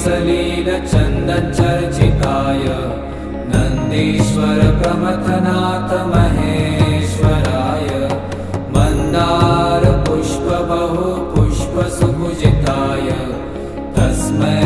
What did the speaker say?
सलीलचन्दनचर्चिताय नन्दीश्वर प्रमथनाथ महेश्वराय मन्दार पुष्प बहु पुष्प सुपूजिताय तस्मै